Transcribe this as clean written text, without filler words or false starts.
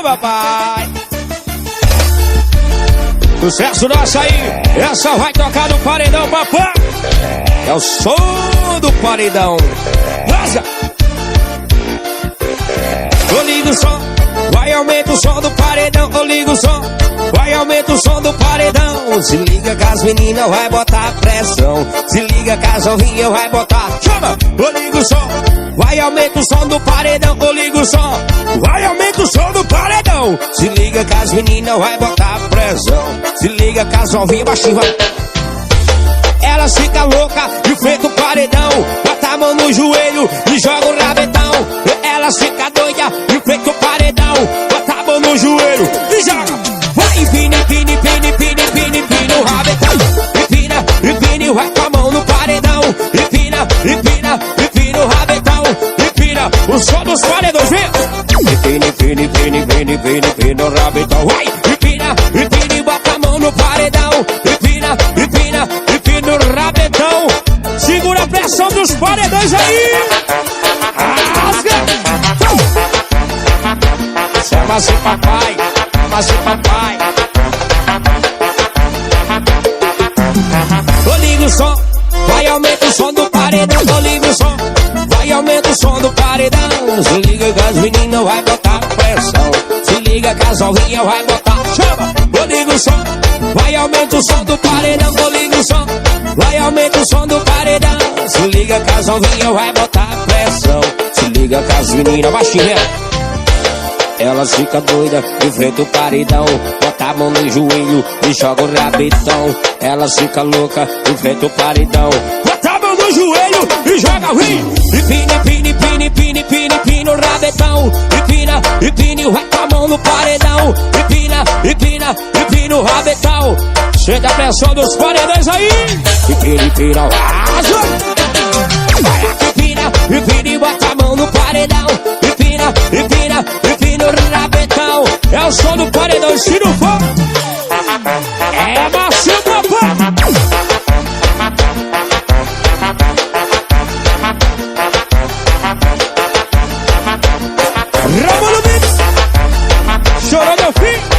Chama, pai. Sucesso nosso aí. Essa vai tocar no paredão, papai. É o som do paredão. Vaza. Eu ligo o som, vai aumenta o som do paredão. Eu ligo o som, vai aumenta o som do paredão. Se liga que as meninas vai botar pressão. Se liga que as novinhas vai botar. Chama! Eu ligo o som, vai aumenta o som do paredão. Eu ligo o som, vai aumenta o som do paredão. Se liga que as meninas vai botar pressão. Se liga que as novinhas baixinho vai. Elas ficam loucas e feito paredão. Bota a mão no joelho e joga o rabetão. Elas ficam doidas e feito paredão. Bota a mão no joelho e joga. Vai, empina, empina, empina, empina, empina, empina o rabetão. Empina, empina e vai com a mão no paredão. Empina, empina, empina o rabetão. Empina o som dos paredões, vem. Empina, empina, empina, empina, empina, empina o rabetão. Vai, empina, empina e bota a mão no paredão. Empina, empina, empina o rabetão. Segura a pressão dos paredões aí. Rasga. Chama-se papai, chama-se papai. Eu ligo o som, vai aumenta o som do paredão. Eu ligo o som, vai aumenta o som do paredão. Se liga que as meninas vai botar pressão. Se liga que as novinhas vai botar. Chama! Eu ligo o som, vai aumenta o som do paredão. Eu ligo o som, vai aumenta o som do paredão. Se liga que as novinhas vai botar pressão. Se liga que as meninas baixinha. Elas ficam doidas e frente o paredão. Bota a mão no joelho e joga o rabetão. Elas ficam loucas e frente o paredão. Bota a mão no joelho e joga o rim. Empina, empina, empina, empina, empina, empina o rabetão. Empina, empina e vai com a mão no paredão. Empina, empina, empina o rabetão. Sente a pressão dos paredões aí. Empina, empina, vaza. Empina, empina e bota a mão no paredão. Empina, empina, empina o rabetão. É o som do paredão, se não for é macio, papai. Ramon no mix. Chorou meu filho.